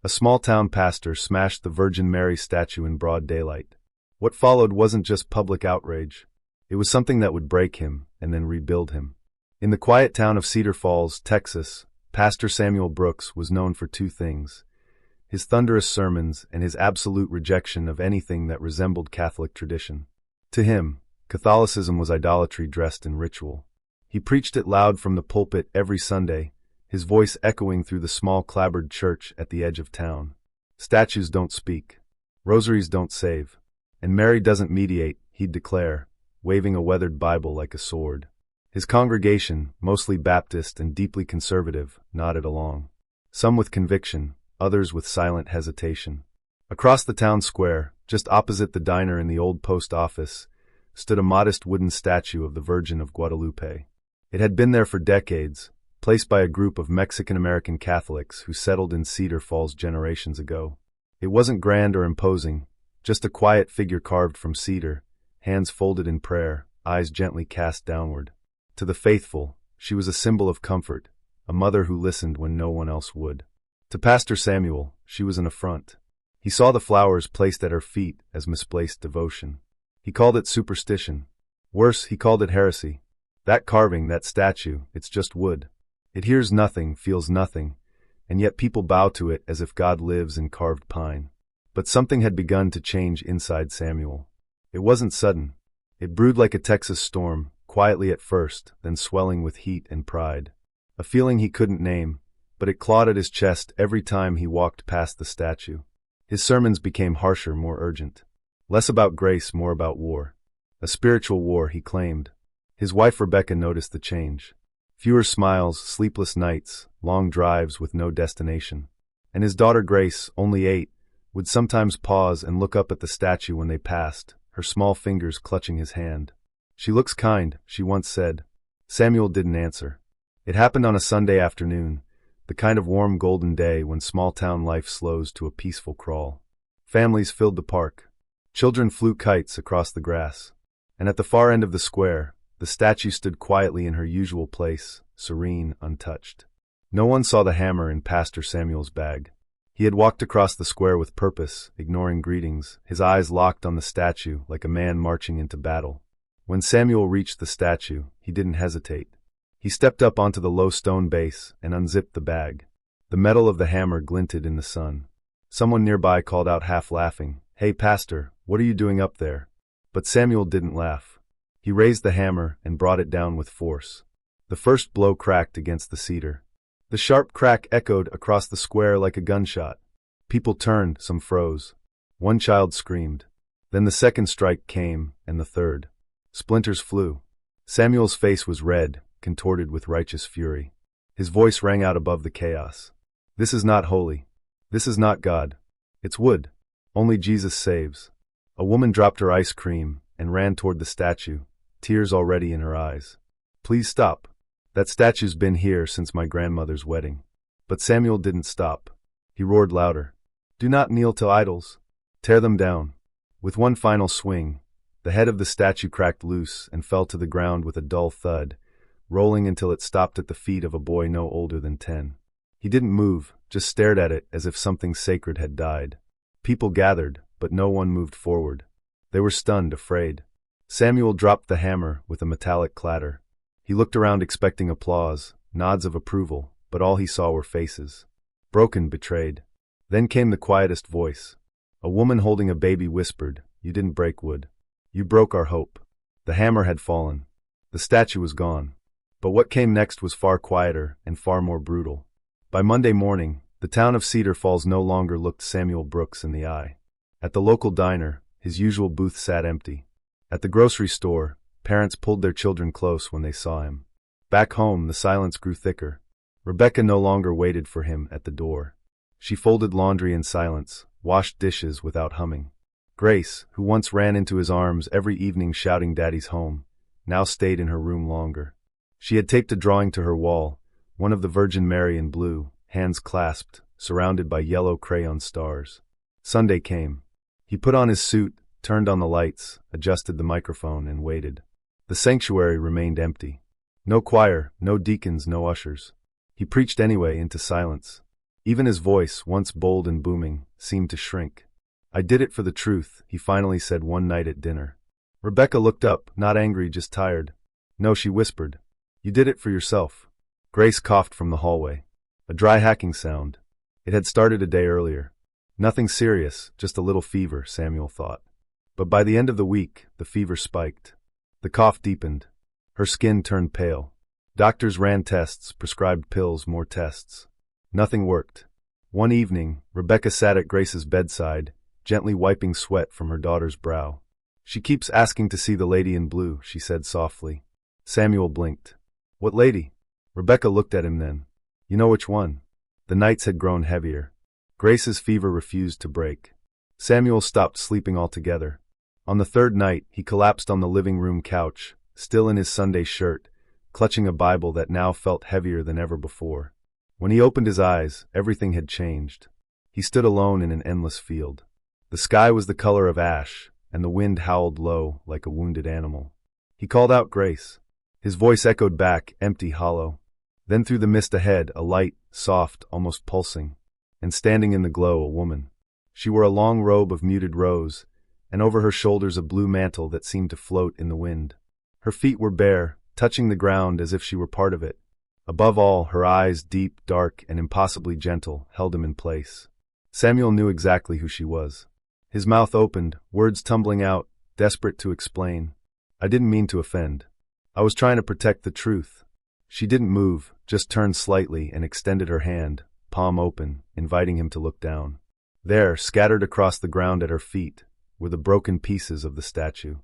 A small-town pastor smashed the Virgin Mary statue in broad daylight. What followed wasn't just public outrage. It was something that would break him and then rebuild him. In the quiet town of Cedar Falls, Texas, Pastor Samuel Brooks was known for two things: his thunderous sermons and his absolute rejection of anything that resembled Catholic tradition. To him, Catholicism was idolatry dressed in ritual. He preached it loud from the pulpit every Sunday, his voice echoing through the small clapboard church at the edge of town. Statues don't speak. Rosaries don't save. And Mary doesn't mediate, he'd declare, waving a weathered Bible like a sword. His congregation, mostly Baptist and deeply conservative, nodded along. Some with conviction, others with silent hesitation. Across the town square, just opposite the diner in the old post office, stood a modest wooden statue of the Virgin of Guadalupe. It had been there for decades, placed by a group of Mexican-American Catholics who settled in Cedar Falls generations ago. It wasn't grand or imposing, just a quiet figure carved from cedar, hands folded in prayer, eyes gently cast downward. To the faithful, she was a symbol of comfort, a mother who listened when no one else would. To Pastor Samuel, she was an affront. He saw the flowers placed at her feet as misplaced devotion. He called it superstition. Worse, he called it heresy. That carving, that statue, it's just wood. It hears nothing, feels nothing, and yet people bow to it as if God lives in carved pine. But something had begun to change inside Samuel. It wasn't sudden. It brewed like a Texas storm, quietly at first, then swelling with heat and pride. A feeling he couldn't name, but it clawed at his chest every time he walked past the statue. His sermons became harsher, more urgent. Less about grace, more about war. A spiritual war, he claimed. His wife Rebecca noticed the change. Fewer smiles, sleepless nights, long drives with no destination. And his daughter Grace, only 8, would sometimes pause and look up at the statue when they passed, her small fingers clutching his hand. "She looks kind," she once said. Samuel didn't answer. It happened on a Sunday afternoon, the kind of warm golden day when small-town life slows to a peaceful crawl. Families filled the park. Children flew kites across the grass. And at the far end of the square, the statue stood quietly in her usual place, serene, untouched. No one saw the hammer in Pastor Samuel's bag. He had walked across the square with purpose, ignoring greetings, his eyes locked on the statue like a man marching into battle. When Samuel reached the statue, he didn't hesitate. He stepped up onto the low stone base and unzipped the bag. The metal of the hammer glinted in the sun. Someone nearby called out half laughing, "Hey, Pastor, what are you doing up there?" But Samuel didn't laugh. He raised the hammer and brought it down with force. The first blow cracked against the cedar. The sharp crack echoed across the square like a gunshot. People turned, some froze. One child screamed. Then the second strike came, and the third. Splinters flew. Samuel's face was red, contorted with righteous fury. His voice rang out above the chaos. "This is not holy. This is not God. It's wood. Only Jesus saves." A woman dropped her ice cream and ran toward the statue, tears already in her eyes. "Please stop. That statue's been here since my grandmother's wedding." But Samuel didn't stop. He roared louder. "Do not kneel to idols. Tear them down." With one final swing, the head of the statue cracked loose and fell to the ground with a dull thud, rolling until it stopped at the feet of a boy no older than 10. He didn't move, just stared at it as if something sacred had died. People gathered, but no one moved forward. They were stunned, afraid. Samuel dropped the hammer with a metallic clatter. He looked around expecting applause, nods of approval, but all he saw were faces. Broken, betrayed. Then came the quietest voice. A woman holding a baby whispered, "You didn't break wood. You broke our hope." The hammer had fallen. The statue was gone. But what came next was far quieter and far more brutal. By Monday morning, the town of Cedar Falls no longer looked Samuel Brooks in the eye. At the local diner, his usual booth sat empty. At the grocery store, parents pulled their children close when they saw him. Back home, the silence grew thicker. Rebecca no longer waited for him at the door. She folded laundry in silence, washed dishes without humming. Grace, who once ran into his arms every evening shouting "Daddy's home," now stayed in her room longer. She had taped a drawing to her wall, one of the Virgin Mary in blue, hands clasped, surrounded by yellow crayon stars. Sunday came. He put on his suit, turned on the lights, adjusted the microphone, and waited. The sanctuary remained empty. No choir, no deacons, no ushers. He preached anyway into silence. Even his voice, once bold and booming, seemed to shrink. "I did it for the truth," he finally said one night at dinner. Rebecca looked up, not angry, just tired. "No," she whispered. "You did it for yourself." Grace coughed from the hallway. A dry hacking sound. It had started a day earlier. Nothing serious, just a little fever, Samuel thought. But by the end of the week, the fever spiked. The cough deepened. Her skin turned pale. Doctors ran tests, prescribed pills, more tests. Nothing worked. One evening, Rebecca sat at Grace's bedside, gently wiping sweat from her daughter's brow. "She keeps asking to see the lady in blue," she said softly. Samuel blinked. "What lady?" Rebecca looked at him then. "You know which one?" The nights had grown heavier. Grace's fever refused to break. Samuel stopped sleeping altogether. On the third night, he collapsed on the living room couch, still in his Sunday shirt, clutching a Bible that now felt heavier than ever before. When he opened his eyes, everything had changed. He stood alone in an endless field. The sky was the color of ash, and the wind howled low like a wounded animal. He called out Grace. His voice echoed back, empty, hollow. Then through the mist ahead, a light, soft, almost pulsing. And standing in the glow, a woman. She wore a long robe of muted rose, and over her shoulders a blue mantle that seemed to float in the wind. Her feet were bare, touching the ground as if she were part of it. Above all, her eyes, deep, dark, and impossibly gentle, held him in place. Samuel knew exactly who she was. His mouth opened, words tumbling out, desperate to explain. "I didn't mean to offend. I was trying to protect the truth." She didn't move, just turned slightly and extended her hand, palm open, inviting him to look down. There, scattered across the ground at her feet, were the broken pieces of the statue.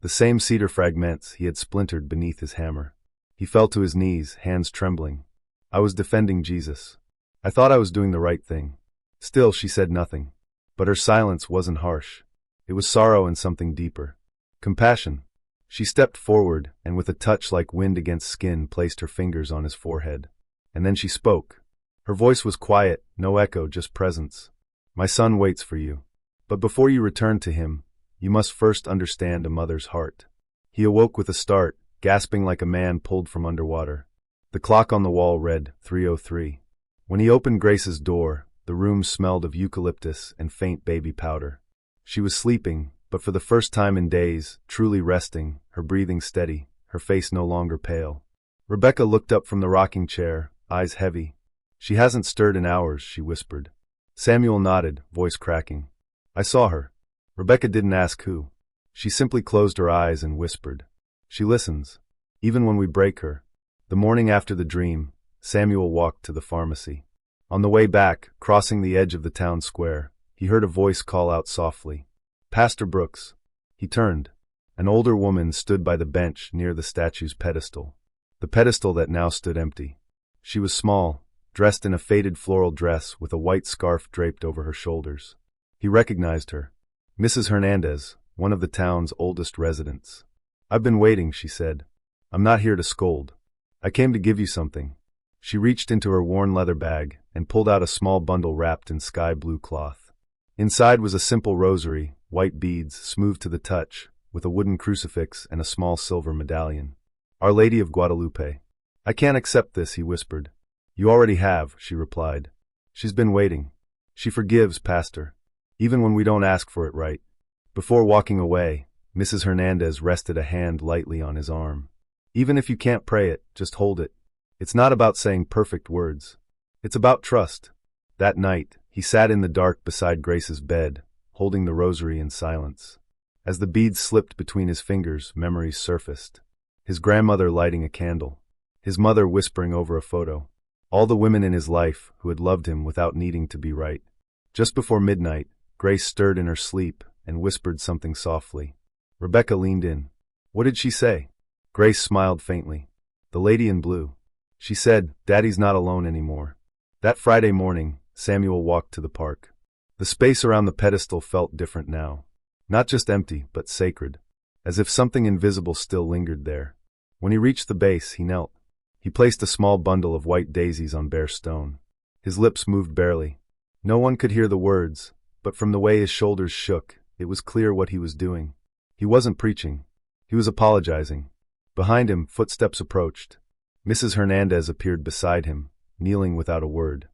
The same cedar fragments he had splintered beneath his hammer. He fell to his knees, hands trembling. "I was defending Jesus. I thought I was doing the right thing." Still, she said nothing. But her silence wasn't harsh. It was sorrow and something deeper. Compassion. She stepped forward, and with a touch like wind against skin placed her fingers on his forehead. And then she spoke. Her voice was quiet, no echo, just presence. "My son waits for you. But before you return to him, you must first understand a mother's heart." He awoke with a start, gasping like a man pulled from underwater. The clock on the wall read 3:03. When he opened Grace's door, the room smelled of eucalyptus and faint baby powder. She was sleeping, but for the first time in days, truly resting, her breathing steady, her face no longer pale. Rebecca looked up from the rocking chair, eyes heavy. "She hasn't stirred in hours," she whispered. Samuel nodded, voice cracking. "I saw her." Rebecca didn't ask who. She simply closed her eyes and whispered. "She listens. Even when we break her." The morning after the dream, Samuel walked to the pharmacy. On the way back, crossing the edge of the town square, he heard a voice call out softly. "Pastor Brooks." He turned. An older woman stood by the bench near the statue's pedestal. The pedestal that now stood empty. She was small, dressed in a faded floral dress with a white scarf draped over her shoulders. He recognized her. Mrs. Hernandez, one of the town's oldest residents. "I've been waiting," she said. "I'm not here to scold. I came to give you something." She reached into her worn leather bag and pulled out a small bundle wrapped in sky blue cloth. Inside was a simple rosary, white beads, smooth to the touch, with a wooden crucifix and a small silver medallion. "Our Lady of Guadalupe." "I can't accept this," he whispered. "You already have," she replied. "She's been waiting. She forgives, Pastor, even when we don't ask for it right." Before walking away, Mrs. Hernandez rested a hand lightly on his arm. "Even if you can't pray it, just hold it. It's not about saying perfect words. It's about trust." That night, he sat in the dark beside Grace's bed, holding the rosary in silence. As the beads slipped between his fingers, memories surfaced. His grandmother lighting a candle. His mother whispering over a photo. All the women in his life who had loved him without needing to be right. Just before midnight, Grace stirred in her sleep and whispered something softly. Rebecca leaned in. "What did she say?" Grace smiled faintly. "The lady in blue. She said, Daddy's not alone anymore." That Friday morning, Samuel walked to the park. The space around the pedestal felt different now. Not just empty, but sacred. As if something invisible still lingered there. When he reached the base, he knelt. He placed a small bundle of white daisies on bare stone. His lips moved barely. No one could hear the words, but from the way his shoulders shook, it was clear what he was doing. He wasn't preaching. He was apologizing. Behind him, footsteps approached. Mrs. Hernandez appeared beside him, kneeling without a word.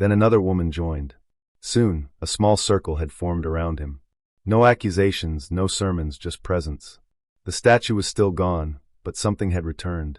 Then another woman joined. Soon, a small circle had formed around him. No accusations, no sermons, just presence. The statue was still gone, but something had returned.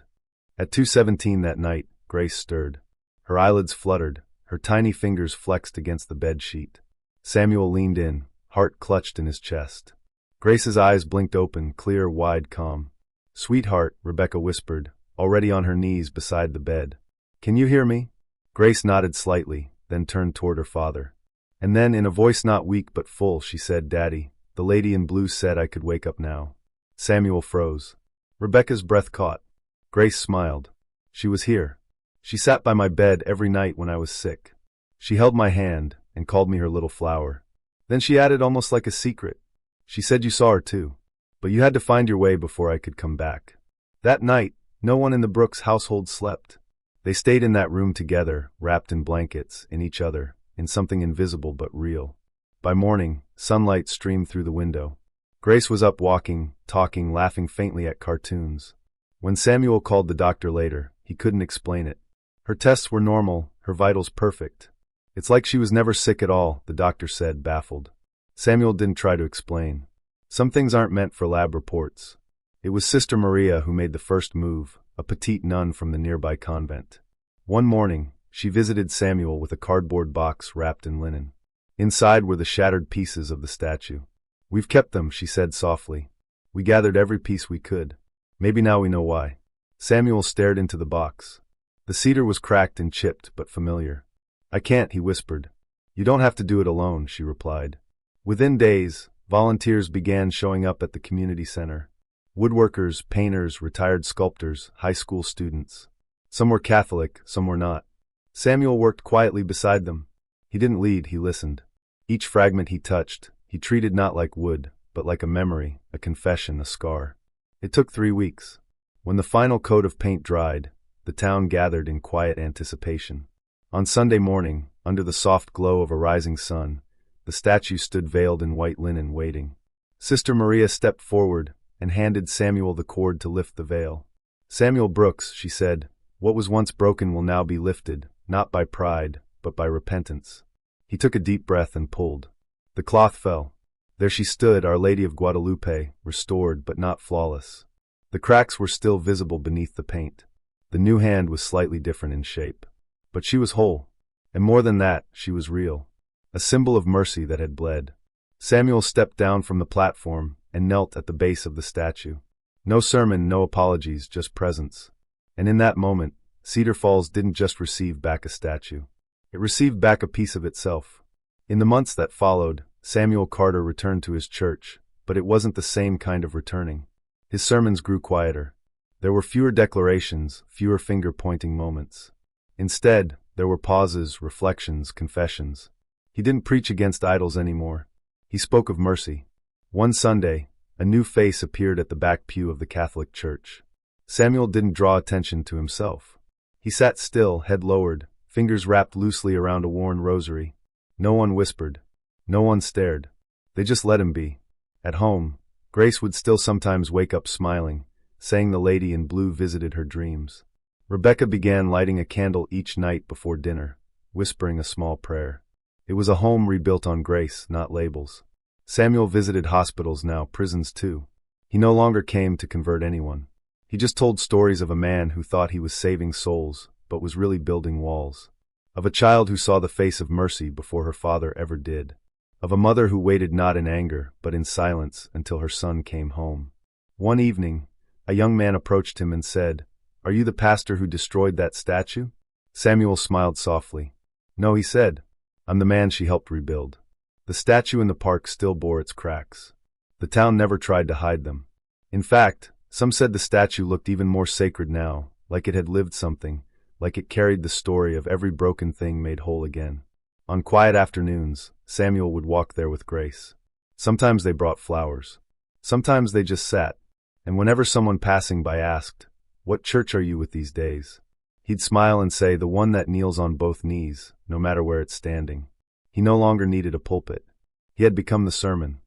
At 2:17 that night, Grace stirred. Her eyelids fluttered, her tiny fingers flexed against the bed sheet. Samuel leaned in, heart clutched in his chest. Grace's eyes blinked open, clear, wide, calm. "Sweetheart," Rebecca whispered, already on her knees beside the bed. "Can you hear me?" Grace nodded slightly, then turned toward her father. And then, in a voice not weak but full, she said, "Daddy, the lady in blue said I could wake up now." Samuel froze. Rebecca's breath caught. Grace smiled. She was here. She sat by my bed every night when I was sick. She held my hand and called me her little flower. Then she added, almost like a secret, "She said you saw her too. But you had to find your way before I could come back." That night, no one in the Brooks household slept. They stayed in that room together, wrapped in blankets, in each other, in something invisible but real. By morning, sunlight streamed through the window. Grace was up walking, talking, laughing faintly at cartoons. When Samuel called the doctor later, he couldn't explain it. Her tests were normal, her vitals perfect. "It's like she was never sick at all," the doctor said, baffled. Samuel didn't try to explain. Some things aren't meant for lab reports. It was Sister Maria who made the first move, a petite nun from the nearby convent. One morning, she visited Samuel with a cardboard box wrapped in linen. Inside were the shattered pieces of the statue. "We've kept them," she said softly. "We gathered every piece we could. Maybe now we know why." Samuel stared into the box. The cedar was cracked and chipped, but familiar. "I can't," he whispered. "You don't have to do it alone," she replied. Within days, volunteers began showing up at the community center. Woodworkers, painters, retired sculptors, high school students. Some were Catholic, some were not. Samuel worked quietly beside them. He didn't lead, he listened. Each fragment he touched, he treated not like wood, but like a memory, a confession, a scar. It took 3 weeks. When the final coat of paint dried, the town gathered in quiet anticipation. On Sunday morning, under the soft glow of a rising sun, the statue stood veiled in white linen, waiting. Sister Maria stepped forward and handed Samuel the cord to lift the veil. "Samuel Brooks," she said, "what was once broken will now be lifted, not by pride, but by repentance." He took a deep breath and pulled. The cloth fell. There she stood, Our Lady of Guadalupe, restored but not flawless. The cracks were still visible beneath the paint. The new hand was slightly different in shape. But she was whole. And more than that, she was real. A symbol of mercy that had bled. Samuel stepped down from the platform and knelt at the base of the statue. No sermon, no apologies, just presence. And in that moment, Cedar Falls didn't just receive back a statue. It received back a piece of itself. In the months that followed, Samuel Carter returned to his church, but it wasn't the same kind of returning. His sermons grew quieter. There were fewer declarations, fewer finger-pointing moments. Instead, there were pauses, reflections, confessions. He didn't preach against idols anymore. He spoke of mercy. One Sunday, a new face appeared at the back pew of the Catholic Church. Samuel didn't draw attention to himself. He sat still, head lowered, fingers wrapped loosely around a worn rosary. No one whispered. No one stared. They just let him be. At home, Grace would still sometimes wake up smiling, saying the lady in blue visited her dreams. Rebecca began lighting a candle each night before dinner, whispering a small prayer. It was a home rebuilt on grace, not labels. Samuel visited hospitals now, prisons too. He no longer came to convert anyone. He just told stories of a man who thought he was saving souls, but was really building walls. Of a child who saw the face of mercy before her father ever did. Of a mother who waited not in anger, but in silence until her son came home. One evening, a young man approached him and said, "Are you the pastor who destroyed that statue?" Samuel smiled softly. "No," he said. "I'm the man she helped rebuild." The statue in the park still bore its cracks. The town never tried to hide them. In fact, some said the statue looked even more sacred now, like it had lived something, like it carried the story of every broken thing made whole again. On quiet afternoons, Samuel would walk there with Grace. Sometimes they brought flowers. Sometimes they just sat. And whenever someone passing by asked, "What church are you with these days?" he'd smile and say, "The one that kneels on both knees, no matter where it's standing." He no longer needed a pulpit. He had become the sermon.